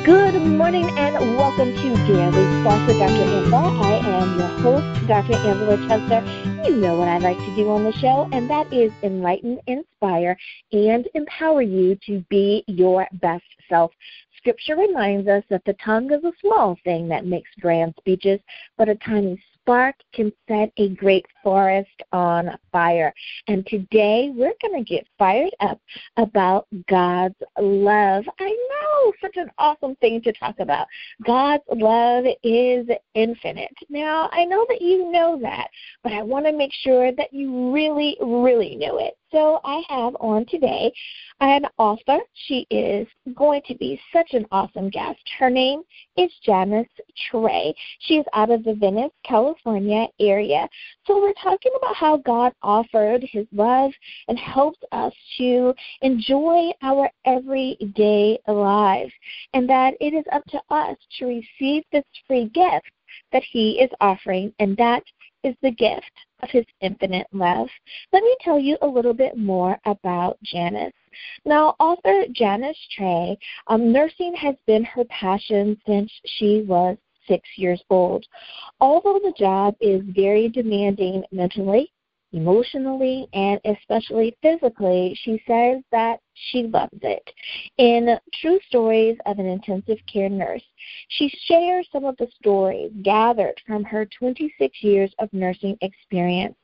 Good morning and welcome to Daily Spark with Dr. Amber. I am your host, Dr. Angela Chester. You know what I like to do on the show, and that is enlighten, inspire, and empower you to be your best self. Scripture reminds us that the tongue is a small thing that makes grand speeches, but a tiny spark can set a great forest on fire. And today we're going to get fired up about God's love. I know, such an awesome thing to talk about. God's love is infinite. Now, I know that you know that, but I want to make sure that you really, really know it. So I have on today an author. She is going to be such an awesome guest. Her name is Janice-tray. She is out of the Venice, California area. So we're talking about how God offered his love and helps us to enjoy our everyday lives, and that it is up to us to receive this free gift that he is offering, and that is the gift of his infinite love. Let me tell you a little bit more about Janice. Now, author Janice-tray, nursing has been her passion since she was 6 years old. Although the job is very demanding mentally, emotionally, and especially physically, she says that she loves it. In True Stories of an Intensive Care Nurse, she shares some of the stories gathered from her 26 years of nursing experience,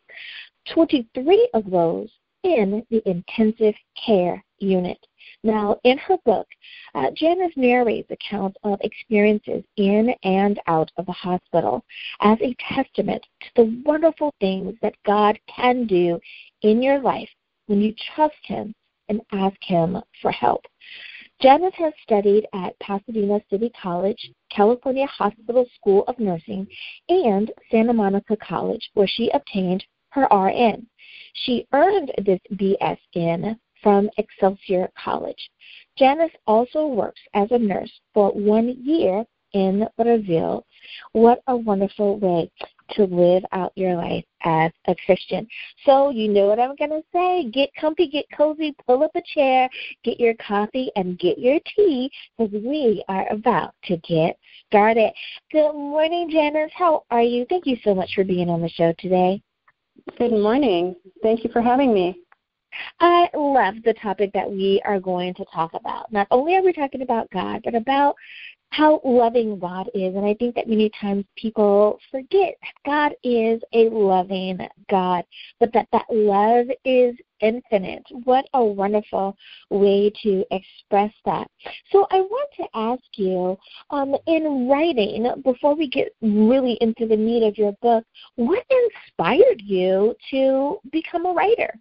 23 of those in the intensive care unit. Now, in her book, Janice narrates accounts of experiences in and out of the hospital as a testament to the wonderful things that God can do in your life when you trust him and ask him for help. Janice has studied at Pasadena City College, California Hospital School of Nursing, and Santa College, where she obtained her RN. She earned this BSN from Excelsior College. Janice also works as a nurse for 1 year in Brazil. What a wonderful way to live out your life as a Christian. So you know what I'm going to say. Get comfy, get cozy, pull up a chair, get your coffee, and get your tea, because we are about to get started. Good morning, Janice. How are you? Thank you so much for being on the show today. Good morning. Thank you for having me. I love the topic that we are going to talk about. Not only are we talking about God, but about how loving God is. And I think that many times people forget that God is a loving God, but that love is infinite. What a wonderful way to express that. So I want to ask you, in writing, before we get really into the meat of your book, what inspired you to become a writer?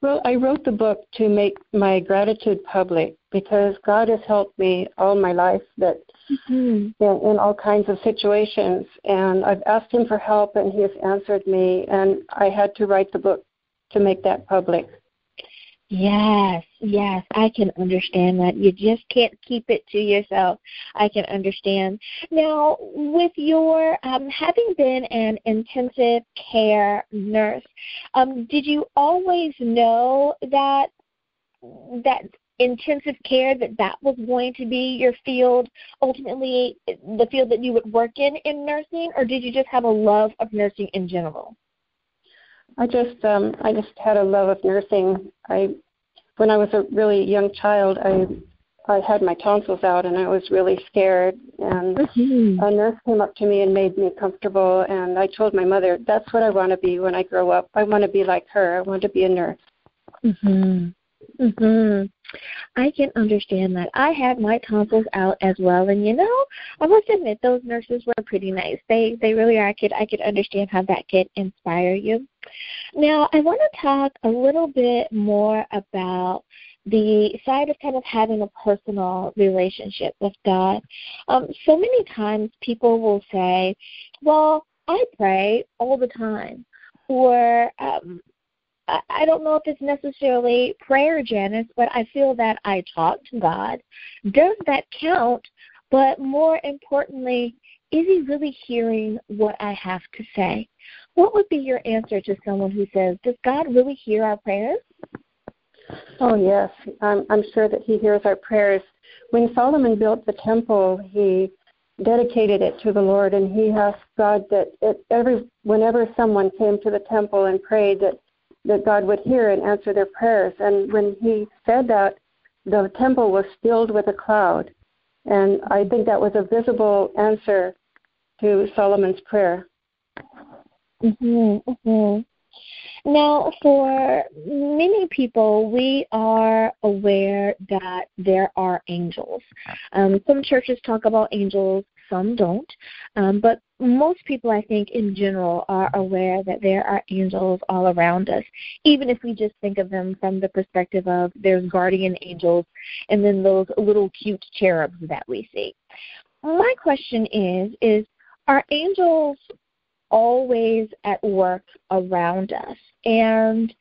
Well, I wrote the book to make my gratitude public because God has helped me all my life in all kinds of situations. And I've asked him for help, and he has answered me. And I had to write the book to make that public. Yes, I can understand that. You just can't keep it to yourself. I can understand. Now, with your having been an intensive care nurse, did you always know that intensive care, that was going to be your field, ultimately the field that you would work in nursing, or did you just have a love of nursing in general? I just had a love of nursing. When I was a really young child, I had my tonsils out, and I was really scared. And a nurse came up to me and made me comfortable, and I told my mother, that's what I want to be when I grow up. I want to be like her. I want to be a nurse. I can understand that. I had my tonsils out as well, and I must admit those nurses were pretty nice. They really are. I could understand how that could inspire you. Now, I want to talk a little bit more about the side of kind of having a personal relationship with God. So many times people will say, well, I pray all the time, or I don't know if it's necessarily prayer, Janice, but I feel that I talk to God. Does that count? But more importantly, is he really hearing what I have to say? What would be your answer to someone who says, does God really hear our prayers? Oh, yes. I'm sure that he hears our prayers. When Solomon built the temple, he dedicated it to the Lord, and he asked God that whenever someone came to the temple and prayed, that God would hear and answer their prayers. And when he said that, the temple was filled with a cloud. And I think that was a visible answer to Solomon's prayer. Mm-hmm, mm-hmm. Now, for many people, we are aware that there are angels. Some churches talk about angels, some don't. But most people, I think, in general, are aware that there are angels all around us, even if we just think of them from the perspective of there's guardian angels and then those little cute cherubs that we see. My question is are angels always at work around us? And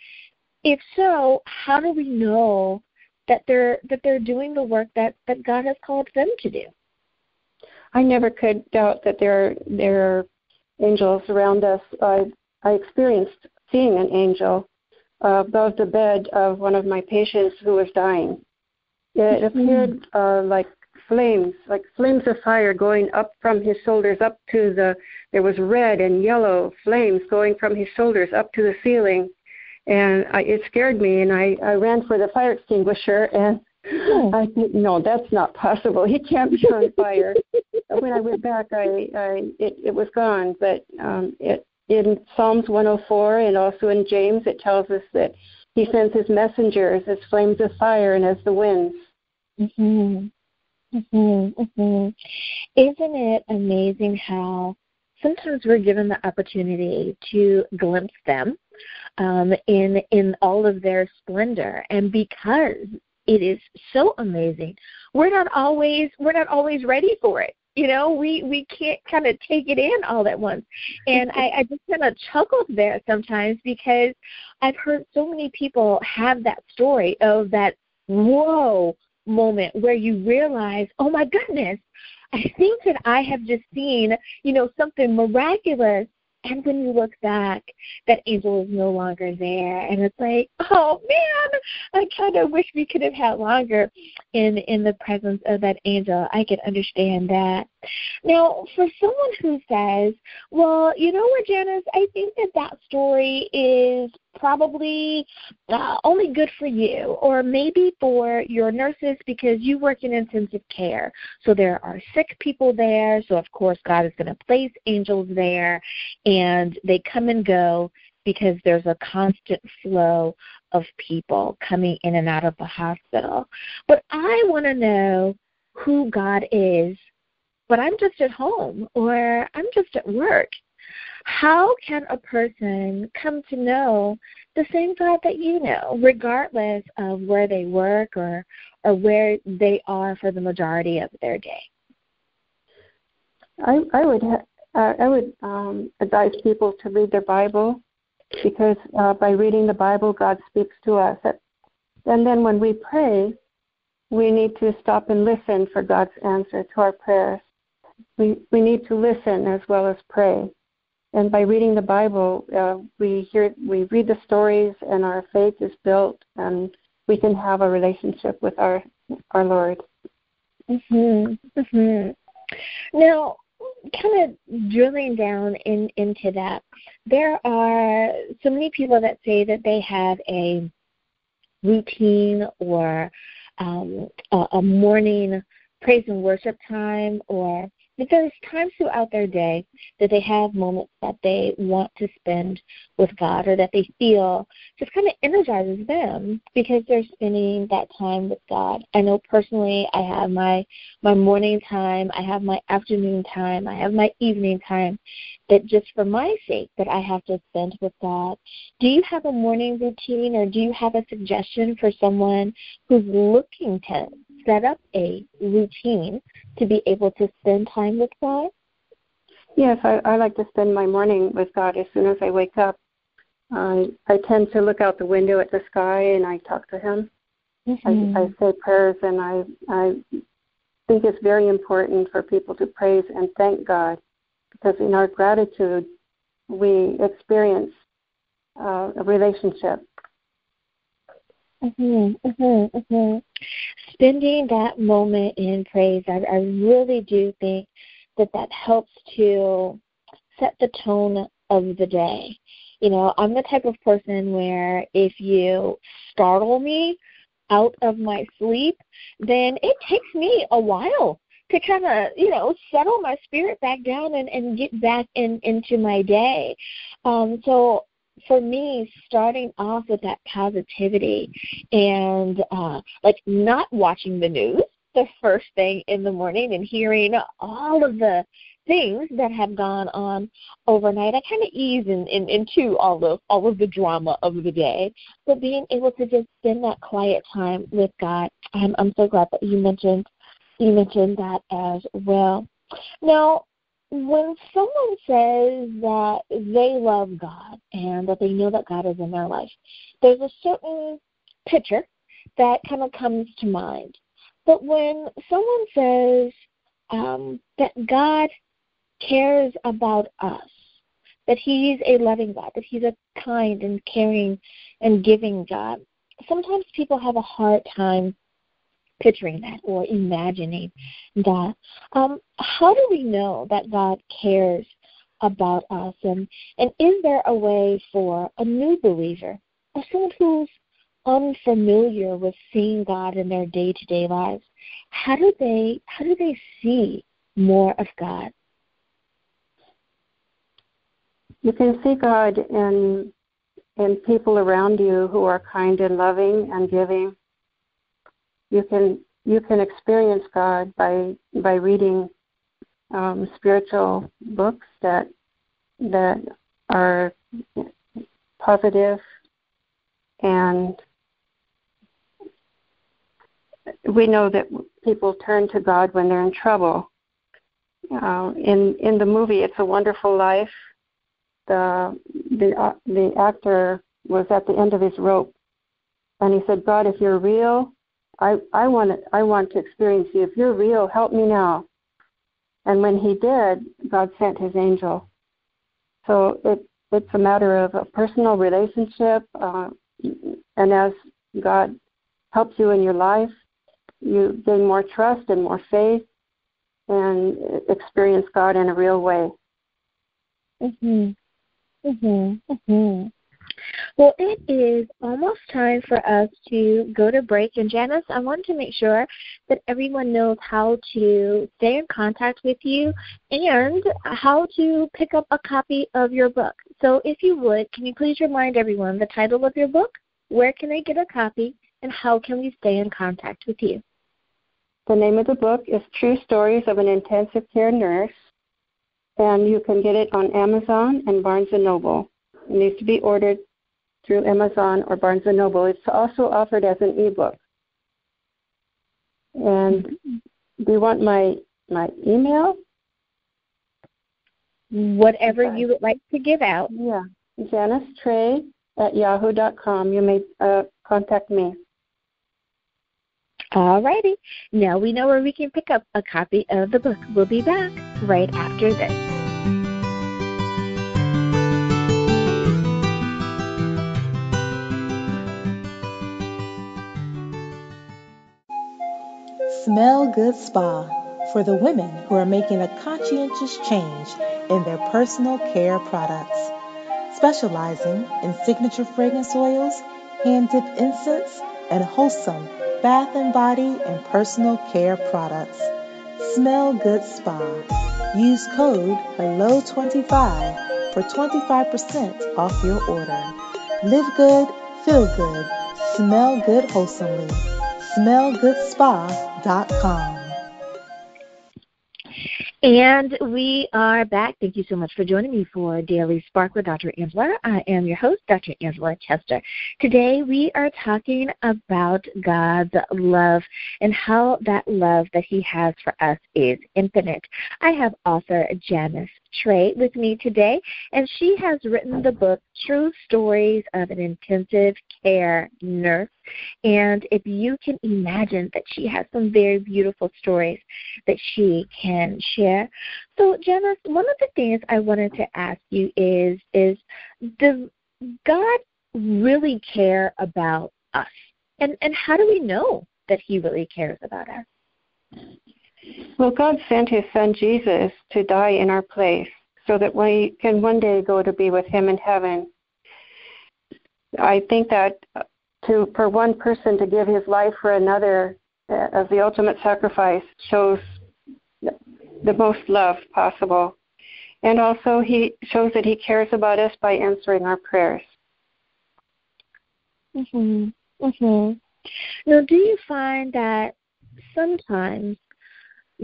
if so, how do we know that they're doing the work that God has called them to do? I never could doubt that there are angels around us. I experienced seeing an angel above the bed of one of my patients who was dying. It appeared like flames of fire going up from his shoulders up to there was red and yellow flames going from his shoulders up to the ceiling. And it scared me, and I ran for the fire extinguisher, and I think, no, that's not possible. He can't be on fire. When I went back, it was gone. But in Psalms 104 and also in James, it tells us that he sends his messengers as flames of fire and as the winds. Mm-hmm. Mm-hmm. Mm-hmm. Isn't it amazing how sometimes we're given the opportunity to glimpse them in all of their splendor, and because it is so amazing, we're not always ready for it. You know, we can't kind of take it in all at once. And I just kind of chuckled there sometimes because I've heard so many people have that story of that whoa moment where you realize, oh my goodness, I think that I have just seen, something miraculous. And when you look back, that angel is no longer there. And it's like, oh, man, I kind of wish we could have had longer in the presence of that angel. I can understand that. Now, for someone who says, well, you know what, Janice, I think that story is probably only good for you, or maybe for your nurses because you work in intensive care. So there are sick people there. So, of course, God is going to place angels there, and they come and go because there's a constant flow of people coming in and out of the hospital. But I want to know who God is, but I'm just at home or I'm just at work. How can a person come to know the same God that you know, regardless of where they work or where they are for the majority of their day? I would advise people to read their Bible, because by reading the Bible, God speaks to us. And then when we pray, we need to stop and listen for God's answer to our prayers. We need to listen as well as pray. And by reading the Bible, we read the stories, and our faith is built, and we can have a relationship with our Lord. Mm-hmm. Mm-hmm. Now, kind of drilling down into that, there are so many people that say that they have a routine or a morning praise and worship time, or that there's times throughout their day that they have moments that they want to spend with God, or that they feel just kind of energizes them because they're spending that time with God. I know personally I have my morning time, I have my afternoon time, I have my evening time that just for my sake that I have to spend with God. Do you have a morning routine, or do you have a suggestion for someone who's looking to set up a routine to be able to spend time with God? Yes, I like to spend my morning with God as soon as I wake up. I tend to look out the window at the sky and I talk to Him. Mm-hmm. I say prayers, and I think it's very important for people to praise and thank God, because in our gratitude we experience a relationship. Spending that moment in praise, I really do think that helps to set the tone of the day. You know, I'm the type of person where if you startle me out of my sleep, then it takes me a while to kind of, settle my spirit back down and get back into my day. So for me, starting off with that positivity and like not watching the news the first thing in the morning and hearing all of the things that have gone on overnight, I kind of ease into all of the drama of the day. But being able to just spend that quiet time with God, I'm so glad that you mentioned that as well. Now, when someone says that they love God and that they know that God is in their life, there's a certain picture that kind of comes to mind. But when someone says that God cares about us, that He's a loving God, that He's a kind and caring and giving God, sometimes people have a hard time picturing that or imagining that. How do we know that God cares about us? And is there a way for a new believer or someone who's unfamiliar with seeing God in their day-to-day lives? How do they see more of God? You can see God in people around you who are kind and loving and giving. You can experience God by reading spiritual books that are positive, and we know that people turn to God when they're in trouble. In the movie "It's a Wonderful Life," the actor was at the end of his rope, and he said, "God, if you're real, I want to experience you. If you're real, help me now." And when he did, God sent His angel. So it's a matter of a personal relationship, and as God helps you in your life, you gain more trust and more faith and experience God in a real way. Well, it is almost time for us to go to break. And Janice, I want to make sure that everyone knows how to stay in contact with you and how to pick up a copy of your book. So if you would, can you please remind everyone the title of your book, where can they get a copy, and how can we stay in contact with you? The name of the book is True Stories of an Intensive Care Nurse, and you can get it on Amazon and Barnes & Noble. It needs to be ordered through Amazon or Barnes & Noble. It's also offered as an ebook. And do you want my email? Whatever you would like to give out. Yeah, janice-tray @yahoo.com. You may contact me. All righty. Now we know where we can pick up a copy of the book. We'll be back right after this. Smell Good Spa for the women who are making a conscientious change in their personal care products. Specializing in signature fragrance oils, hand-dipped incense, and wholesome bath and body and personal care products. Smell Good Spa. Use code HELLO25 for 25% off your order. Live good, feel good, smell good wholesomely. SmellGoodSpa.com. And we are back. Thank you so much for joining me for Daily Spark with Dr. Angela. I am your host, Dr. Angela Chester. Today we are talking about God's love and how that love that He has for us is infinite. I have author Janice-tray with me today, and she has written the book True Stories of an Intensive Care Nurse. And if you can imagine that she has some very beautiful stories that she can share. So, Janice, one of the things I wanted to ask you is does God really care about us? And how do we know that he really cares about us? Well, God sent his son Jesus to die in our place so that we can one day go to be with him in heaven. I think that for one person to give his life for another as the ultimate sacrifice shows the most love possible. And also he shows that he cares about us by answering our prayers. Mhm. Mhm. Now, do you find that sometimes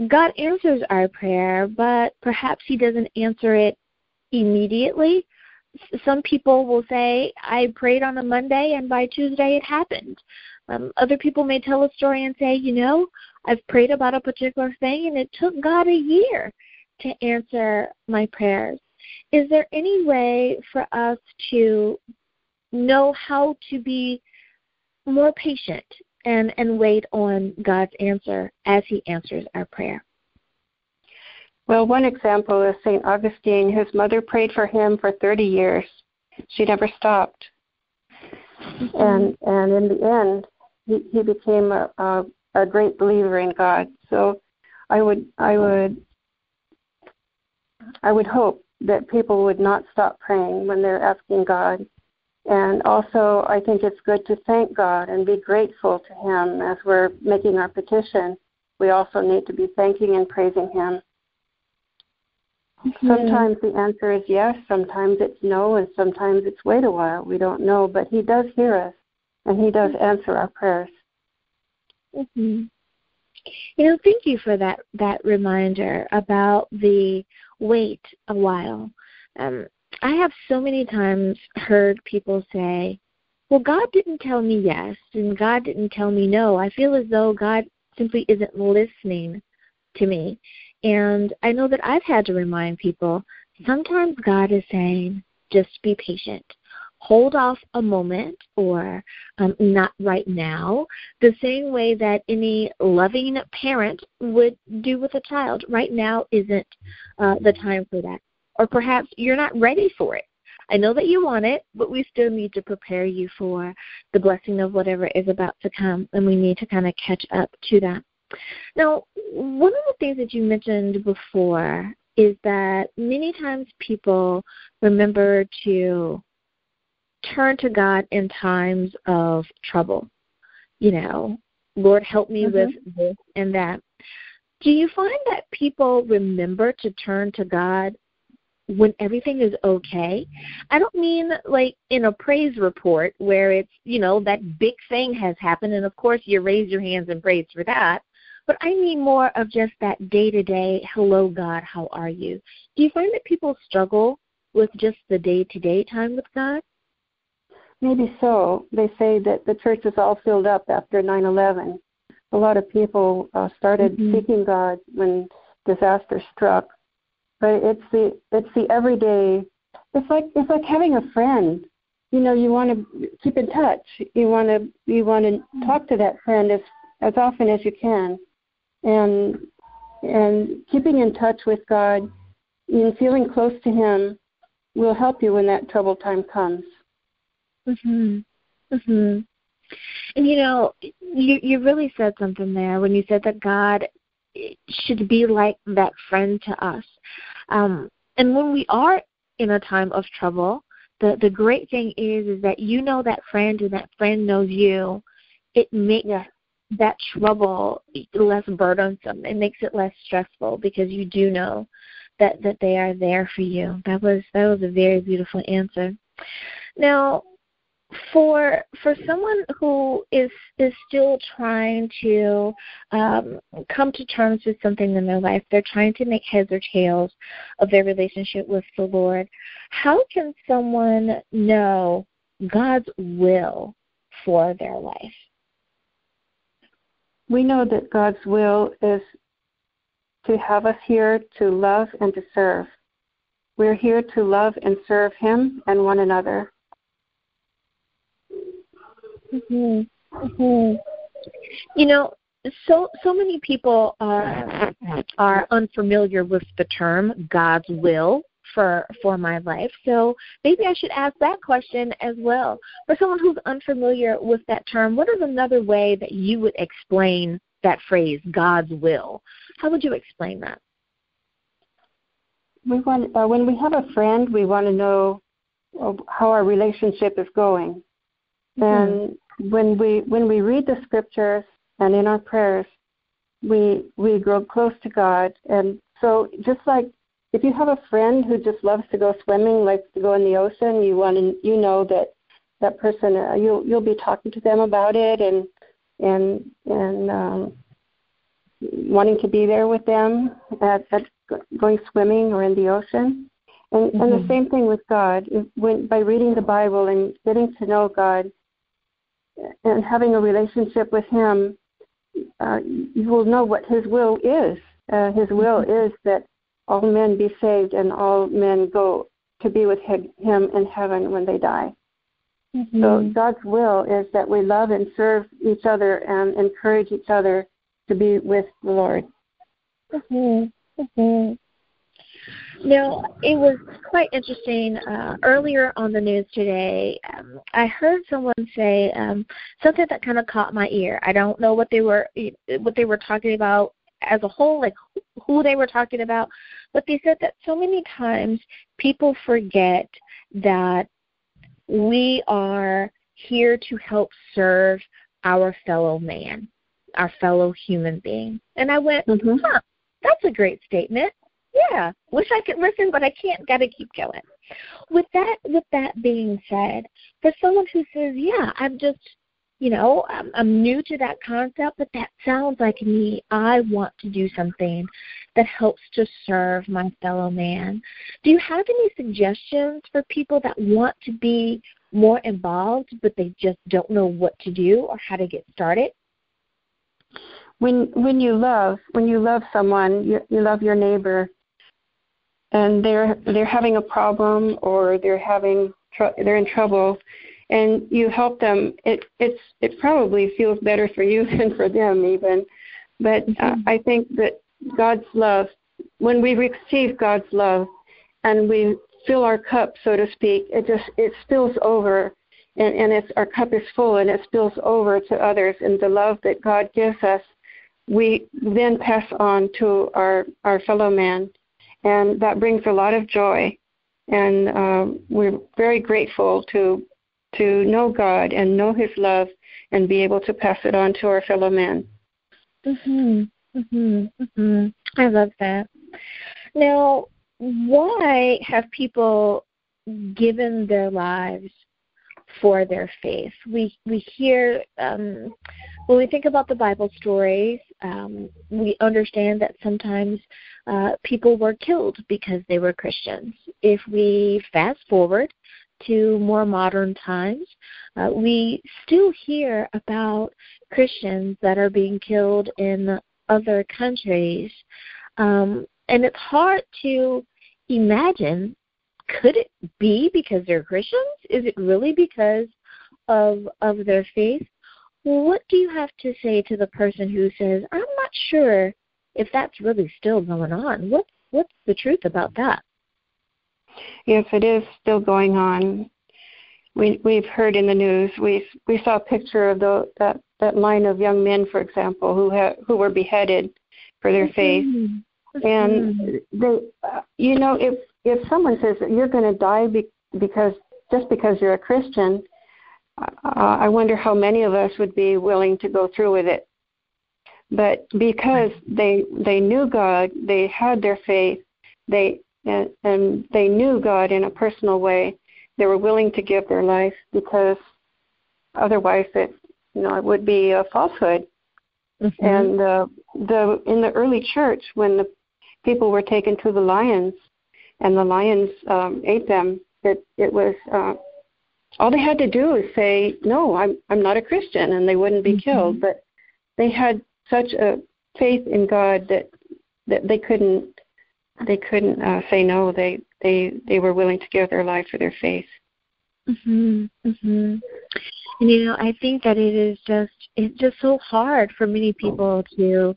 God answers our prayer, but perhaps he doesn't answer it immediately? Some people will say, I prayed on a Monday, and by Tuesday it happened. Other people may tell a story and say, I've prayed about a particular thing, and it took God a year to answer my prayers. Is there any way for us to know how to be more patient and wait on God's answer as he answers our prayer? Well, one example is St. Augustine. His mother prayed for him for 30 years. She never stopped. And in the end, he became a great believer in God. So I would hope that people would not stop praying when they're asking God. And also, I think it's good to thank God and be grateful to him as we're making our petition. We also need to be thanking and praising him. Mm-hmm. Sometimes the answer is yes, sometimes it's no, and sometimes it's wait a while. We don't know, but he does hear us, and he does answer our prayers. Mm-hmm. Thank you for that reminder about the wait a while. I have so many times heard people say, well, God didn't tell me yes, and God didn't tell me no. I feel as though God simply isn't listening to me. And I know that I've had to remind people, sometimes God is saying, just be patient. Hold off a moment, or not right now, the same way that any loving parent would do with a child. Right now isn't the time for that. Or perhaps you're not ready for it. I know that you want it, but we still need to prepare you for the blessing of whatever is about to come, and we need to kind of catch up to that. Now, one of the things that you mentioned before is that many times people remember to turn to God in times of trouble. Lord, help me with this and that. Do you find that people remember to turn to God when everything is okay? I don't mean like in a praise report where it's, that big thing has happened, and of course you raise your hands and praise for that. But I mean more of just that day-to-day, hello, God, how are you? Do you find that people struggle with just the day-to-day time with God? Maybe so. They say that the church is all filled up after 9/11. A lot of people started seeking God when disaster struck. But it's the everyday. It's like having a friend. You want to keep in touch. You want to talk to that friend as often as you can. And keeping in touch with God and feeling close to him will help you when that troubled time comes. Mhm. Mhm. And you really said something there when you said that God should be like that friend to us. And when we are in a time of trouble, the great thing is that that friend and that friend knows you. It makes that trouble less burdensome. It makes it less stressful because you do know that they are there for you. That was a very beautiful answer. Now, for someone who is still trying to come to terms with something in their life, they're trying to make heads or tails of their relationship with the Lord, how can someone know God's will for their life? We know that God's will is to have us here to love and to serve. We're here to love and serve him and one another. Mm-hmm. Mm-hmm. So many people are unfamiliar with the term God's will. for my life. So maybe I should ask that question as well. For someone who's unfamiliar with that term, what is another way that you would explain that phrase, God's will? How would you explain that? We want, when we have a friend, we want to know how our relationship is going. And when we read the scriptures and in our prayers, we grow close to God. And so just like if you have a friend who just loves to go swimming, likes to go in the ocean, you know that person, you'll be talking to them about it and wanting to be there with them at going swimming or in the ocean. And the same thing with God. By reading the Bible and getting to know God and having a relationship with Him, you will know what His will is. His will is that all men be saved and all men go to be with Him in heaven when they die. So God's will is that we love and serve each other and encourage each other to be with the Lord. Now, it was quite interesting. Earlier on the news today, I heard someone say something that kind of caught my ear. I don't know what they were talking about as a whole, like who they were talking about, but they said that so many times people forget that we are here to help serve our fellow man, our fellow human being. And I went, that's a great statement. Yeah, wish I could listen, but I can't. Got to keep going. With that being said, for someone who says, yeah, I'm just, I'm new to that concept, but that sounds like me. I want to do something that helps to serve my fellow man. Do you have any suggestions for people that want to be more involved, but they just don't know what to do or how to get started? When you love someone, you love your neighbor, and they're having a problem or they're in trouble, and you help them, it probably feels better for you than for them even. But I think that God's love, when we receive God's love and we fill our cup, so to speak, it spills over, and our cup is full and it spills over to others. And the love that God gives us, we then pass on to our fellow man. And that brings a lot of joy. And we're very grateful to know God and know His love and be able to pass it on to our fellow man. I love that. Now, why have people given their lives for their faith? We hear, when we think about the Bible stories, we understand that sometimes people were killed because they were Christians. If we fast forward to more modern times, we still hear about Christians that are being killed in other countries. And it's hard to imagine, could it be because they're Christians? Is it really because of their faith? What do you have to say to the person who says, I'm not sure if that's really still going on? What's the truth about that? Yes, it is still going on. We've heard in the news. We saw a picture of that line of young men, for example, who were beheaded for their faith. And if someone says that you're going to die because you're a Christian, I wonder how many of us would be willing to go through with it. But because they knew God, they had their faith, and they knew God in a personal way, they were willing to give their life, because otherwise it would be a falsehood. And in the early church, when the people were taken to the lions, and the lions ate them, it was all they had to do is say, "No, I'm not a Christian," and they wouldn't be killed. But they had such a faith in God that they couldn't say no. They were willing to give their life for their faith. And, I think that it's just so hard for many people to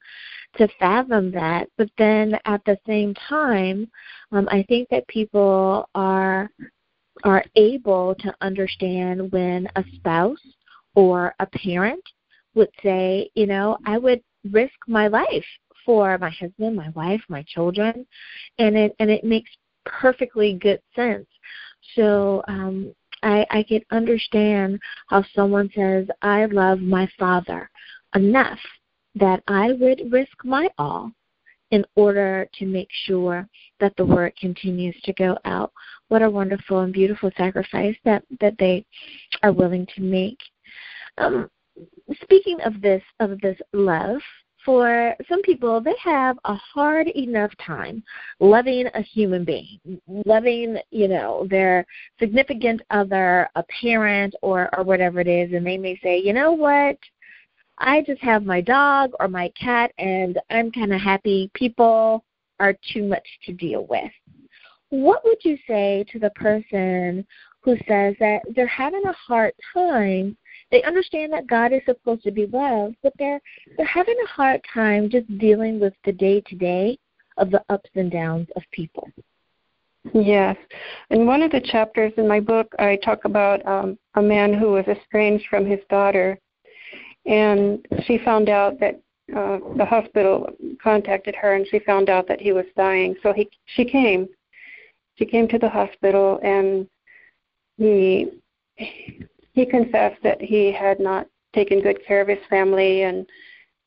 fathom that. But then at the same time, I think that people are able to understand when a spouse or a parent would say, I would risk my life for my husband, my wife, my children, and it makes perfectly good sense. So I can understand how someone says, I love my father enough that I would risk my all in order to make sure that the word continues to go out. What a wonderful and beautiful sacrifice that they are willing to make. Speaking of this love, for some people, they have a hard enough time loving a human being, loving, their significant other, a parent, or whatever it is, and they may say, you know what, I just have my dog or my cat, and I'm kind of happy. People are too much to deal with. What would you say to the person who says that they're having a hard time? They understand that God is supposed to be loved, but they're having a hard time just dealing with the day-to-day of the ups and downs of people. Yes. In one of the chapters in my book, I talk about a man who was estranged from his daughter, and she found out that the hospital contacted her, and she found out that he was dying. So she came to the hospital, and he confessed that he had not taken good care of his family, and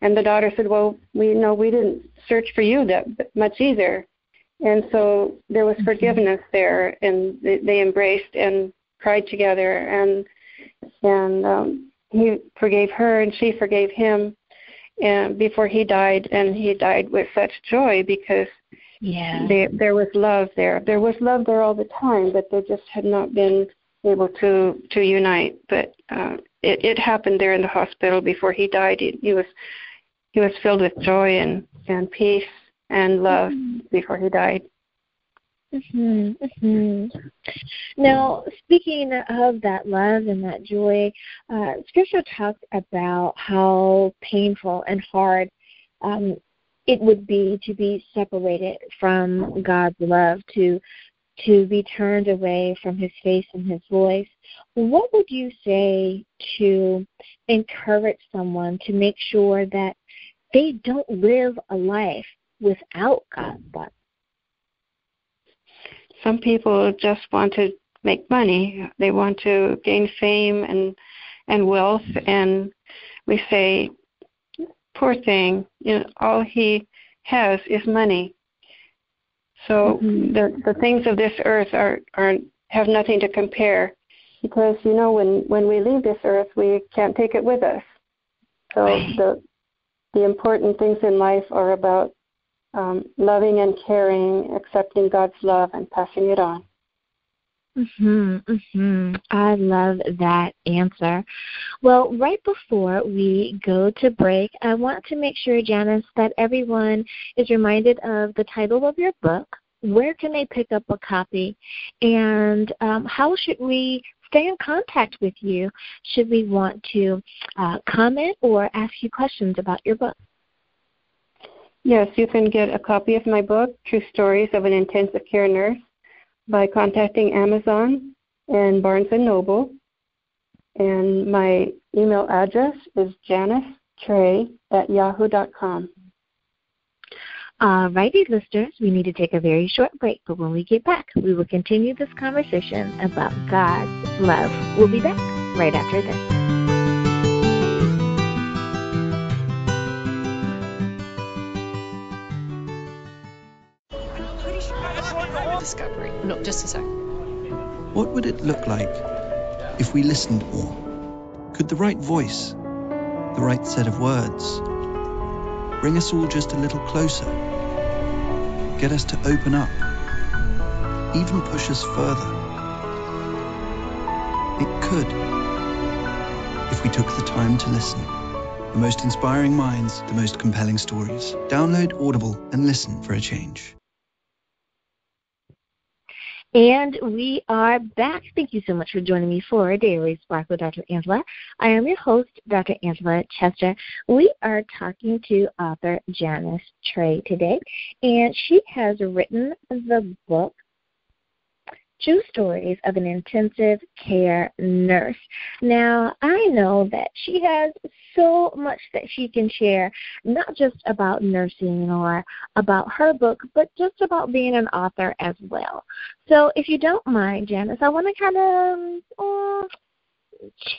the daughter said, well, we didn't search for you that much either. And so there was forgiveness there, and they embraced and cried together, and he forgave her, and she forgave him, and before he died, and he died with such joy because there was love there. There was love there all the time, but they just had not been able to unite. But it happened there in the hospital before he died. He was filled with joy and peace and love before he died. Now, speaking of that love and that joy, Scripture talks about how painful and hard it would be to be separated from God's love, to be turned away from his face and his voice. What would you say to encourage someone to make sure that they don't live a life without God's love? Some people just want to make money. They want to gain fame and wealth, and we say, poor thing, all he has is money. So the things of this earth have nothing to compare, because when we leave this earth, we can't take it with us. So the important things in life are about loving and caring, accepting God's love, and passing it on. I love that answer. Well, right before we go to break, I want to make sure, Janice, that everyone is reminded of the title of your book. Where can they pick up a copy? And how should we stay in contact with you should we want to comment or ask you questions about your book? Yes, you can get a copy of my book, True Stories of an Intensive Care Nurse, by contacting Amazon and Barnes & Noble. And my email address is janice-tray@yahoo.com. All righty, listeners, we need to take a very short break, but when we get back, we will continue this conversation about God's love. We'll be back right after this. Discovery. No, just a sec. What would it look like if we listened more? Could the right voice, the right set of words, bring us all just a little closer? Get us to open up, even push us further? It could, if we took the time to listen. The most inspiring minds, the most compelling stories. Download Audible and listen for a change. And we are back. Thank you so much for joining me for Daily Spark with Dr. Angela. I am your host, Dr. Angela Chester. We are talking to author Janice-Tray today, and she has written the book, True Stories of an Intensive Care Nurse. Now, I know that she has so much that she can share, not just about nursing or about her book, but just about being an author as well. So if you don't mind, Janice, I want to kind of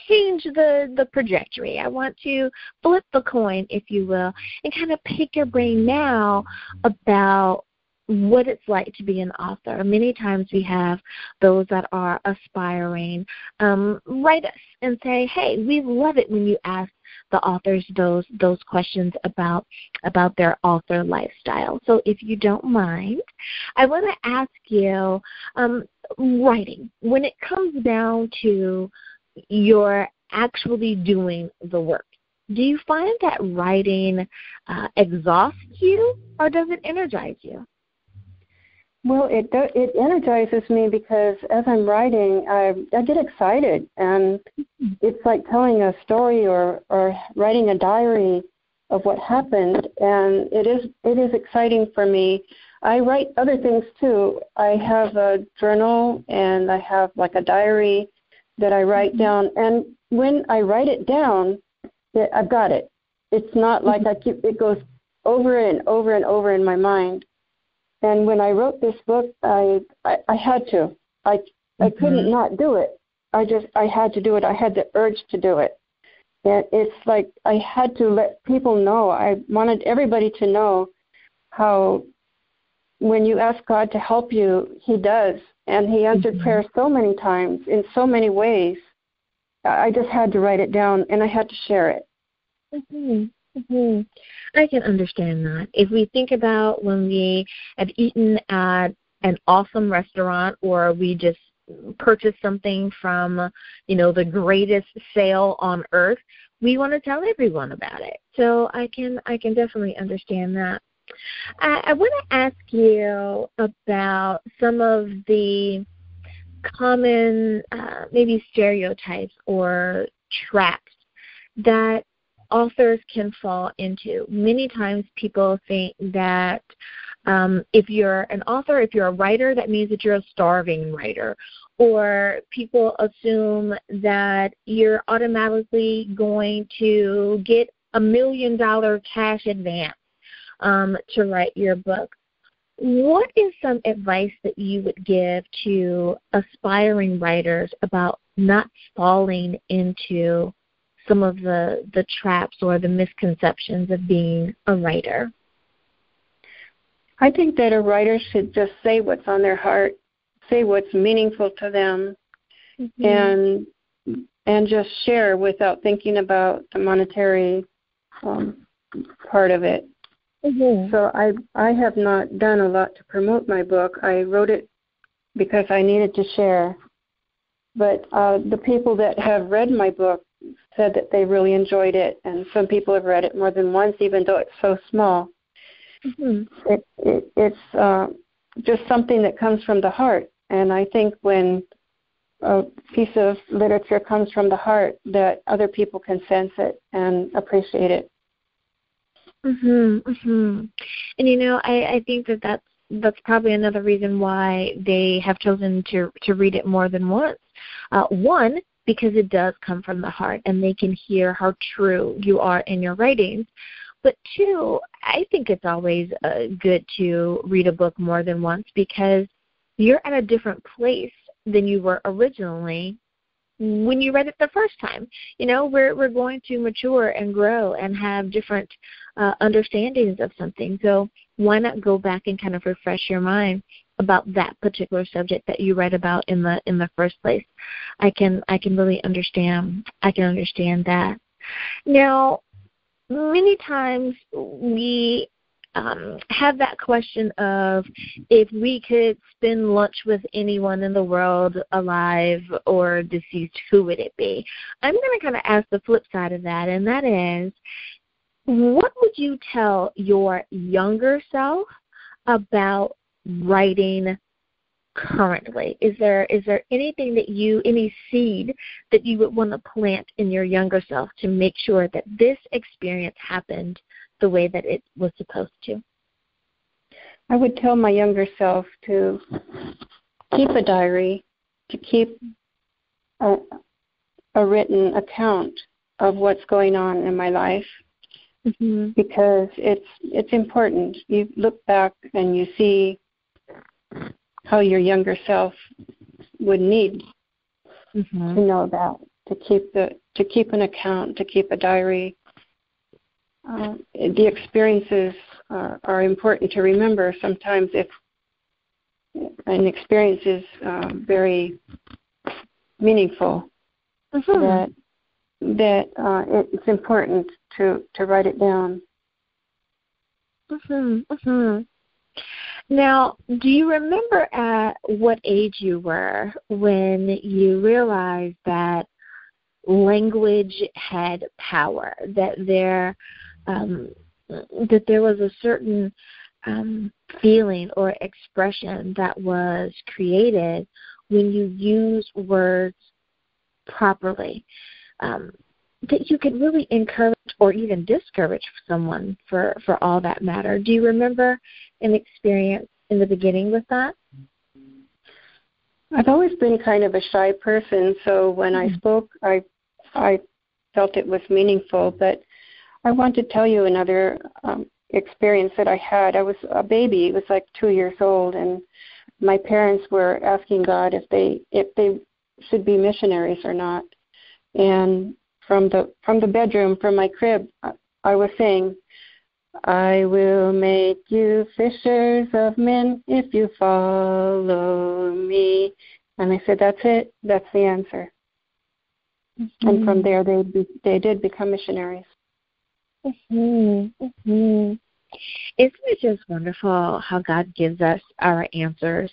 change the trajectory. I want to flip the coin, if you will, and kind of pick your brain now about what it's like to be an author. Many times we have those that are aspiring write us and say, hey, we love it when you ask the authors those questions about their author lifestyle. So if you don't mind, I want to ask you, writing, when it comes down to your actually doing the work, do you find that writing exhausts you, or does it energize you? Well, it energizes me because as I'm writing, I get excited, and it's like telling a story or writing a diary of what happened, and it is exciting for me. I write other things too. I have a journal, and I have like a diary that I write down, and when I write it down, I've got it. It's not like it goes over and over and over in my mind. And when I wrote this book, I had to. I couldn't not do it. I had to do it. I had the urge to do it. And it's like I had to let people know. I wanted everybody to know how when you ask God to help you, He does. And He answered prayer so many times in so many ways. I just had to write it down, and I had to share it. I can understand that. If we think about when we have eaten at an awesome restaurant, or we just purchased something from, the greatest sale on earth, we want to tell everyone about it. So I can definitely understand that. I want to ask you about some of the common maybe stereotypes or traps that authors can fall into. Many times people think that if you're an author, if you're a writer, that means that you're a starving writer. Or people assume that you're automatically going to get $1 million cash advance to write your book. What is some advice that you would give to aspiring writers about not falling into some of the traps or the misconceptions of being a writer? I think that a writer should just say what's on their heart, say what's meaningful to them, and just share without thinking about the monetary part of it. So I have not done a lot to promote my book. I wrote it because I needed to share. But the people that have read my book said that they really enjoyed it, and some people have read it more than once, even though it's so small. It's just something that comes from the heart, and I think when a piece of literature comes from the heart, that other people can sense it and appreciate it. And I think that's probably another reason why they have chosen to read it more than once. One, because it does come from the heart, and they can hear how true you are in your writings. But two, I think it's always good to read a book more than once, because you're at a different place than you were originally when you read it the first time. We're going to mature and grow and have different understandings of something. So why not go back and kind of refresh your mind about that particular subject that you read about in the first place? I can really understand. I can understand that. Now, many times we have that question of, if we could spend lunch with anyone in the world, alive or deceased, who would it be? I'm going to kind of ask the flip side of that, and that is, what would you tell your younger self about writing currently? Is there anything that any seed that you would want to plant in your younger self to make sure that this experience happened the way that it was supposed to? I would tell my younger self to keep a diary, to keep a written account of what's going on in my life, because it's important. You look back and you see how your younger self would need to know that, to keep an account, to keep a diary. The experiences are important to remember. Sometimes if an experience is very meaningful, that it's important to write it down. Now, do you remember at what age you were when you realized that language had power, that there was a certain feeling or expression that was created when you use words properly, that you could really encourage or even discourage someone for all that matter? Do you remember an experience in the beginning with that? I've always been kind of a shy person, so when I spoke, I felt it was meaningful. But I want to tell you another experience that I had. I was a baby. I was like 2 years old, and my parents were asking God if they should be missionaries or not. And from the bedroom, from my crib, I was saying, "I will make you fishers of men if you follow me." And I said, "That's it. That's the answer." And from there, they did become missionaries. Isn't it just wonderful how God gives us our answers?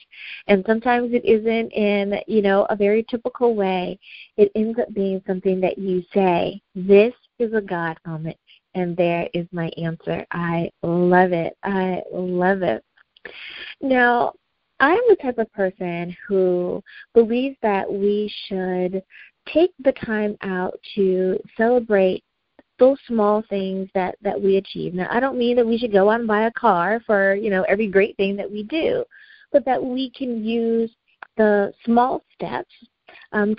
And sometimes it isn't in, a very typical way. It ends up being something that you say, "This is a God moment, and there is my answer." I love it. I love it. Now, I'm the type of person who believes that we should take the time out to celebrate those small things that we achieve. Now, I don't mean that we should go out and buy a car for, every great thing that we do, but that we can use the small steps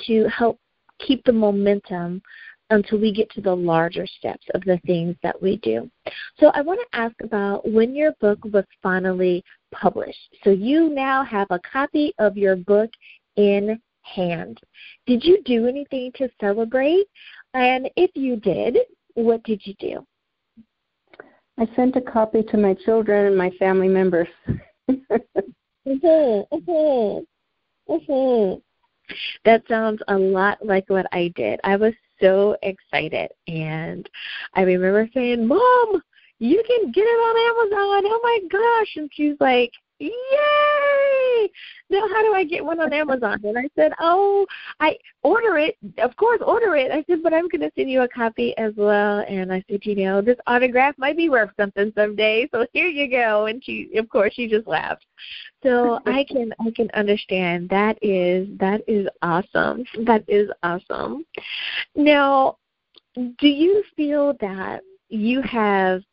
to help keep the momentum until we get to the larger steps of the things that we do. So I want to ask about when your book was finally published. So you now have a copy of your book in hand. Did you do anything to celebrate? And if you did, what did you do? I sent a copy to my children and my family members. That sounds a lot like what I did. I was so excited, and I remember saying, "Mom, you can get it on Amazon. Oh my gosh." And she's like, "Yay! Now how do I get one on Amazon?" And I said, I order it. Of course, order it. I said, "But I'm going to send you a copy as well." And I said, "This autograph might be worth something someday, so here you go." And she just laughed. So I can understand. That is awesome. That is awesome. Now, do you feel that you have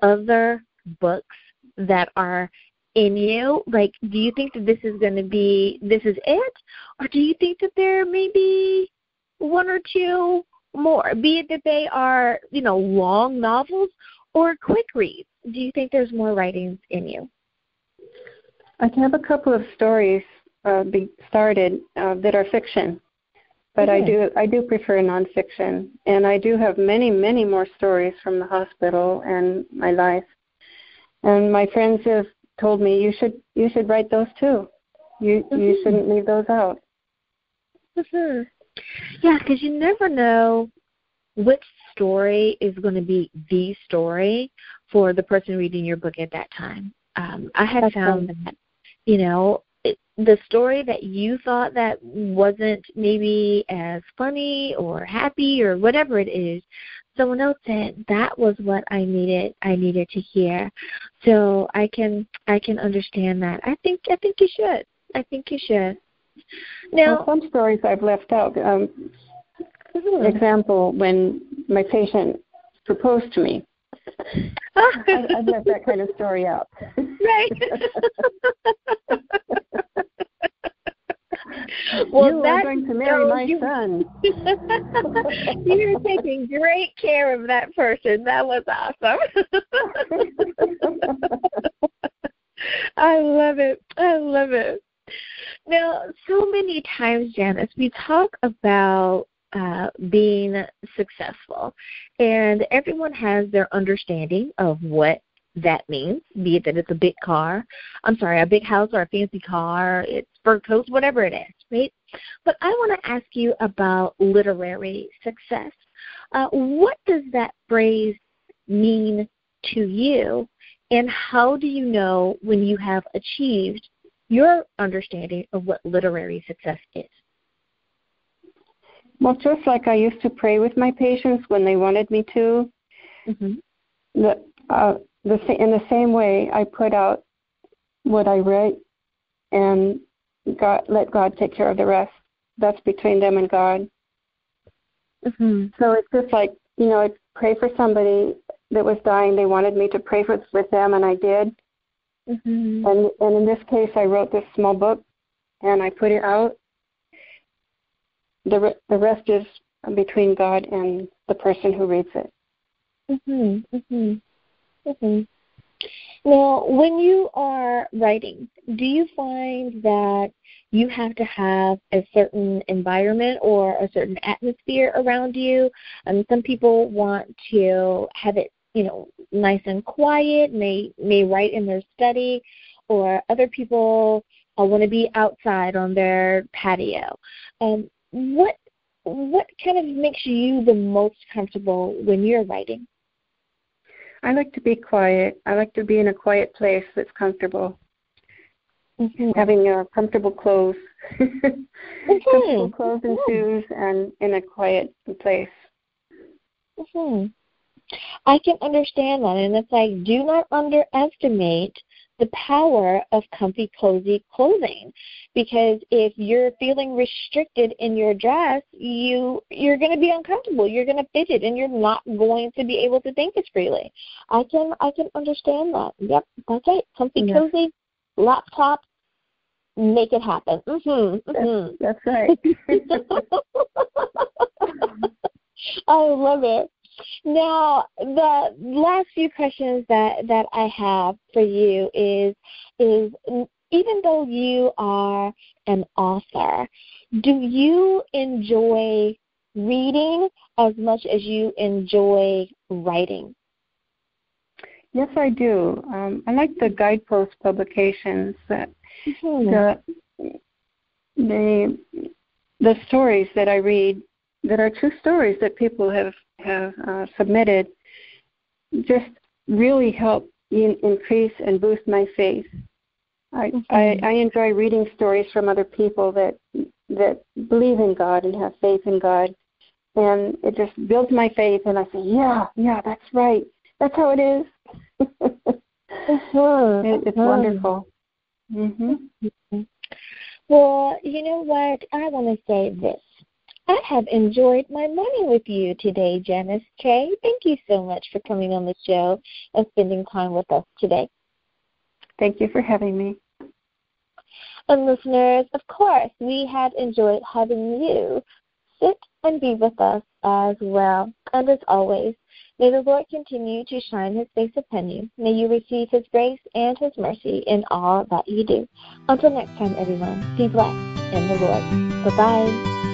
other books that are in you? Like, do you think that this is it? Or do you think that there may be one or two more, be it that they are, long novels or quick reads? Do you think there's more writings in you? I have a couple of stories started that are fiction, but I do prefer nonfiction, and I do have many, many more stories from the hospital and my life. And my friends have told me you should write those too. You shouldn't leave those out. Yeah, because you never know which story is going to be the story for the person reading your book at that time. I have found that, the story that you thought that wasn't maybe as funny or happy or whatever it is, someone else said that was what I needed to hear. So I can understand that. I think you should. I think you should. Now, some stories I've left out. Example, when my patient proposed to me. I've left that kind of story out. Right. Well, you are going to marry my son. You're taking great care of that person. That was awesome. I love it. I love it. Now, so many times, Janice, we talk about being successful, and everyone has their understanding of what that means, be it that it's a big house or a fancy car, it's fur coats, whatever it is, right? But I want to ask you about literary success. What does that phrase mean to you, and how do you know when you have achieved your understanding of what literary success is? Well, just like I used to pray with my patients when they wanted me to, in the same way, I put out what I write and let God take care of the rest. That's between them and God. So it's just like, I pray for somebody that was dying. They wanted me to pray with them, and I did. And in this case, I wrote this small book, and I put it out. The rest is between God and the person who reads it. Now, when you are writing, do you find that you have to have a certain environment or a certain atmosphere around you? Some people want to have it, nice and quiet, and they may write in their study, or other people want to be outside on their patio. What kind of makes you the most comfortable when you're writing? I like to be quiet. I like to be in a quiet place that's comfortable. Having comfortable clothes, comfortable clothes and shoes, and in a quiet place. I can understand that, and it's like, do not underestimate the power of comfy, cozy clothing, because if you're feeling restricted in your dress, you're going to be uncomfortable. You're going to fidget, and you're not going to be able to think as freely. I can understand that. Yep, that's right. Comfy, cozy, laptop, make it happen. That's right. I love it. Now, the last few questions that I have for you is even though you are an author, do you enjoy reading as much as you enjoy writing? Yes, I do. I like the guidepost publications. That the stories that I read that are true stories that people have submitted just really help increase and boost my faith. I enjoy reading stories from other people that believe in God and have faith in God, and it just builds my faith, and I say, yeah, that's right. That's how it is. It's wonderful. Well, you know what? I want to say this. I have enjoyed my morning with you today, Janice-tray. Thank you so much for coming on the show and spending time with us today. Thank you for having me. And listeners, of course, we have enjoyed having you sit and be with us as well. And as always, may the Lord continue to shine His face upon you. May you receive His grace and His mercy in all that you do. Until next time, everyone, be blessed in the Lord. Bye-bye.